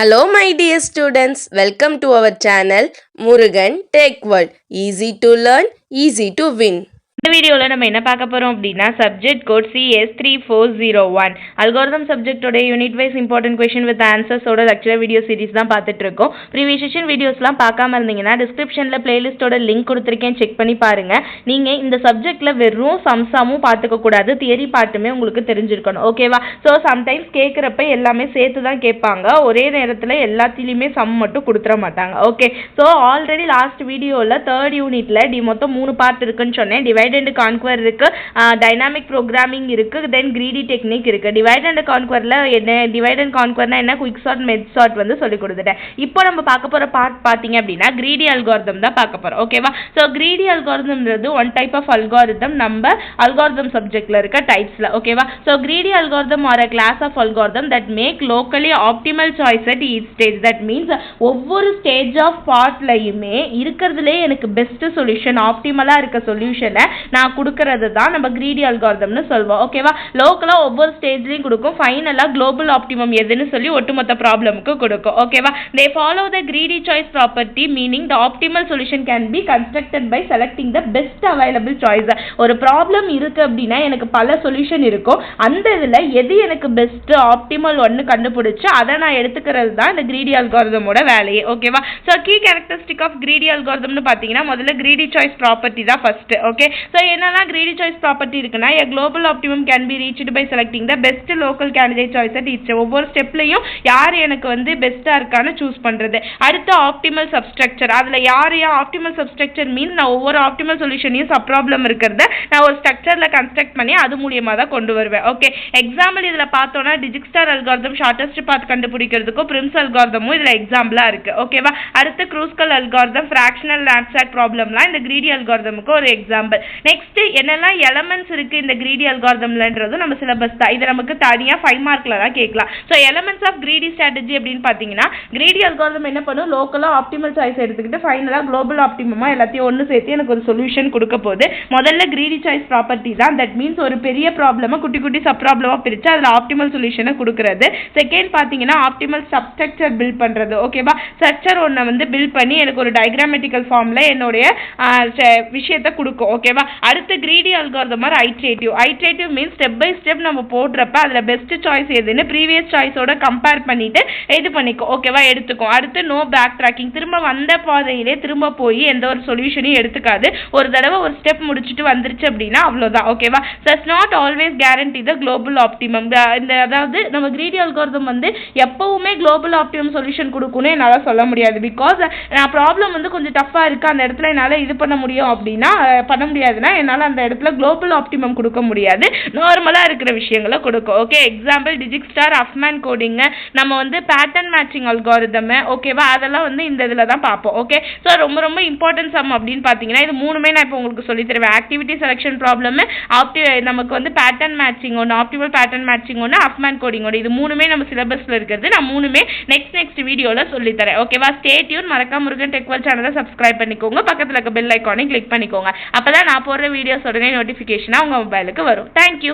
Hello my dear students, welcome to our channel Murugan Tech World. Easy to learn, easy to win. இந்த வீடியோவில் நம்ம என்ன பார்க்க போகிறோம் அப்படின்னா சப்ஜெக்ட் கோட் CS3401 அல்காரிதம் சப்ஜெக்டோட unit wise important question with ஆன்சர்ஸோட லெக்சர் வீடியோ சீரிஸ் தான் பார்த்துட்டு இருக்கோம். ப்ரீவியஸ் செஷன் வீடியோஸ்லாம் பார்க்காம இருந்தீங்கன்னா டிஸ்கிரிப்ஷனில் பிளேலிஸ்ட்டோட லிங்க் கொடுத்துருக்கேன், செக் பண்ணி பாருங்கள். நீங்கள் இந்த சப்ஜெக்டில் வெறும் சம்ஸாமும் பார்த்துக்க கூடாது, தியரி பாட்டுமே உங்களுக்கு தெரிஞ்சிருக்கணும், ஓகேவா? ஸோ சம்டைம்ஸ் கேட்குறப்ப எல்லாமே சேர்த்து தான் கேட்பாங்க, ஒரே நேரத்தில் எல்லாத்திலையுமே சம் மட்டும் கொடுத்துட மாட்டாங்க. ஓகே, ஸோ ஆல்ரெடி லாஸ்ட் வீடியோவில் தேர்ட் யூனிட்டில் மொத்தம் 3 பார்ட் இருக்குன்னு சொன்னேன். டிவைட் அண்ட் கான்குவர் இருக்கு, டைனாமிக் ப்ரோக்ராமிங் இருக்கு, தென் கிரீடி டெக்னிக் இருக்கு. டிவைட் அண்ட் கான்குவர்ல என்ன, டிவைட் அண்ட் கான்குவர்னா என்ன, குயிக் சார்ட் மெத் சார்ட் வந்து சொல்லி கொடுத்துட்டேன். இப்போ நம்ம பார்க்க போற பார்ட் பாத்தீங்க அப்படின்னா கிரீடி அல்காரிதம் தான் பார்க்க போறோம், ஓகேவா? ஸோ கிரீடி அல்காரிதம்ன்றது ஒன் டைப் ஆஃப் அல்காரிதம் நம்ம அல்காரிதம் சப்ஜெக்ட்ல இருக்க டைப்ஸ்ல, ஓகேவா? So greedy algorithm are a class of algorithm that make locally optimal choice at each stage. That means ஒவ்வொரு ஸ்டேஜ் ஆஃப் பார்ட்லயுமே இருக்கிறதுலே எனக்கு பெஸ்ட் சொல்யூஷன், ஆப்டிமலா இருக்க சொல்யூஷனை நான் கொடுக்கறது தான் நம்ம கிரீடி அல்காரிதம்னு சொல்வோம், ஓகேவா? லோக்கலா ஒவ்வொரு ஸ்டேஜ்லயும் கொடுக்கும், ஃபைனலா குளோபல் ஆப்டிமம் எதுன்னு சொல்லி ஒட்டுமொத்த ப்ராப்ளமுக்கு கொடுக்கும், ஓகேவா? They follow the greedy choice property, meaning the optimal solution can be constructed by selecting the best available choice. ஒரு ப்ராப்ளம் இருக்கு அப்படின்னா எனக்கு பல சொல்யூஷன் இருக்கும், அந்த இதுல எது எனக்கு பெஸ்ட் ஆப்டிமல் ஒன்னு கண்டுபிடிச்சு அதை நான் எடுத்துக்கிறது தான் இந்த கிரீடி அல்காரிதமோட வேலையே, ஓகேவா? So key characteristic of greedy அல்காரிதம்னு பார்த்தீங்கன்னா முதல்ல கிரீடி சாய்ஸ் ப்ராப்பர்ட்டி தான் ஃபர்ஸ்ட், ஓகே? ஸோ என்னெல்லாம் கிரீடி சாய்ஸ் ப்ராப்பர்ட்டி இருக்குன்னா, a global optimum can be reached by selecting the best local candidate choice at each. ஒவ்வொரு ஸ்டெப்லையும் யார் எனக்கு வந்து பெஸ்ட்டாக இருக்கான்னு சூஸ் பண்ணுறது. அடுத்து ஆப்டிமல் சப்ஸ்ட்ரக்சர், அதில் யார் ஆப்டிமல் சப்ஸ்ட்ரக்சர் மீன் நான் ஒவ்வொரு ஆப்டிமல் சொல்யூஷனையும் சப் ப்ராப்ளம் இருக்கிறத நான் ஒரு ஸ்ட்ரக்சரில் கன்ஸ்ட்ரக்ட் பண்ணி அது மூலியமாக தான் கொண்டு வருவேன், ஓகே? எக்ஸாம்பிள் இதில் பார்த்தோன்னா டிஜிக்ஸ்டார் அல்காரிதம் ஷார்ட்டஸ்ட் பாத் கண்டுபிடிக்கிறதுக்கும் பிரிம்ஸ் அல்காரிதமும் இதில் எக்ஸாம்பிளாக இருக்குது, ஓகேவா? அடுத்து க்ரூஸ்கல் அல்காரிதம், ஃப்ராக்ஷனல் ஆப்ஸ்ட்ராக்ட் ப்ராப்ளம்லாம் இந்த கிரீடி அல்காரிதமுக்கு ஒரு எக்ஸாம்பிள். நெக்ஸ்ட் என்னெல்லாம் எலமெண்ட்ஸ் இருக்கு இந்த கிரீடி அல்காரிதம்லன்றது நம்ம சிலபஸ் தான், இது நமக்கு தனியா 5 மார்க்ல தான் கேட்கலாம். So elements of greedy strategy அப்படின்னு பார்த்தீங்கன்னா கிரீடி அல்காரிதம் என்ன பண்ணும், லோக்கலா ஆப்டிமல் சாய்ஸ் எடுத்துக்கிட்டு ஃபைனலா குளோபல் ஆப்டிமமா எல்லாத்தையும் ஒன்று சேர்த்து எனக்கு ஒரு சொல்யூஷன் கொடுக்க போகுது. முதல்ல கிரீடி சாய்ஸ் ப்ராப்பர்ட்டி தான், தட் மீன்ஸ் ஒரு பெரிய ப்ராப்ளமா குட்டி குட்டி சப் ப்ராப்ளமா பிரிச்சு அதில் ஆப்டிமல் சொல்யூஷனை கொடுக்கறது. செகண்ட் பார்த்தீங்கன்னா ஆப்டிமல் சப்ஸ்ட்ரக்சர் பில்ட் பண்றது, ஓகேவா? ஸ்ட்ரக்சர் ஒன்றை வந்து பில்ட் பண்ணி எனக்கு ஒரு டயக்ராமெட்டிக்கல் ஃபார்ம்ல என்னுடைய விஷயத்தை கொடுக்கும், ஓகேவா? அடுத்து greedy algorithm are iterative means step by step நம்ம போடுறப்ப அதில் பெஸ்ட் சாய்ஸ் எதுன்னு ப்ரீவியஸ் சாய்ஸோட கம்பேர் பண்ணிட்டு இது பண்ணிக்கும், ஓகேவா? எடுத்துக்கும். அடுத்து நோ பேக் ட்ராக்கிங், திரும்ப வந்த பாதையிலே திரும்ப போய் எந்த ஒரு சொல்யூஷனையும் எடுத்துக்காது, ஒரு தடவை ஒரு ஸ்டெப் முடிச்சுட்டு வந்துருச்சு அப்படின்னா அவ்வளோதான், ஓகேவா? Does not always guarantee the global optimum. இந்த அதாவது நம்ம கிரீடி அல்காரிதம் வந்து எப்பவுமே குளோபல் ஆப்டிமம் சொல்யூஷன் கொடுக்கணும்னு என்னால் சொல்ல முடியாது. பிகாஸ் நான் ப்ராப்ளம் வந்து கொஞ்சம் டஃப்பாக இருக்குது, அந்த இடத்துல என்னால் இது பண்ண முடியும் அப்படின்னா பண்ண முடியாதுன்னா என்னால் அந்த இடத்துல குளோபல் ஆப்டிமம் கொடுக்க முடியாது, நார்மலாக இருக்கிற விஷயங்களை கொடுக்கும், ஓகே? எக்ஸாம்பிள் டிஜிக்ஸ்டார், ஹஃப்மேன் கோடிங், நம்ம வந்து பேட்டர்ன் மேட்சிங் அல்காரிதம், ஓகேவா? அதெல்லாம் வந்து இந்த இதில் தான் பார்ப்போம், ஓகே? ஸோ ரொம்ப ரொம்ப இம்பார்ட்டன்ட் சம் அப்படின்னு பார்த்தீங்கன்னா இது மூணுமே நான் இப்போ உங்களுக்கு சொல்லி தருவேன். ஆக்டிவிட்டி செலெக்ஷன் ப்ராப்ளம், நமக்கு வந்து பேட்டர்ன் மேட்சிங் ஒன்று, ஆப்டிமல் பேட்டர்ன் மேட்சிங் ஒன்று, ஹஃப்மேன் கோடிங் ஒன்று, இது மூணுமே நம்ம சிலபஸில் இருக்கிறது. நான் மூணுமே நெக்ஸ்ட் வீடியோவில் சொல்லித்தரேன், ஓகேவா? ஸ்டே டியூன், மறக்காம முருகன் டெக் வேர்ல்ட் சேனலை சப்ஸ்கிரைப் பண்ணிக்கோங்க, பக்கத்தில் இருக்க பெல் ஐக்கானை கிளிக் பண்ணிக்கோங்க, அப்போ தான் நான் போடுற வீடியோஸ் உடனே நோட்டிஃபிகேஷனாக உங்கள் மொபைலுக்கு வரும். தேங்க்யூ.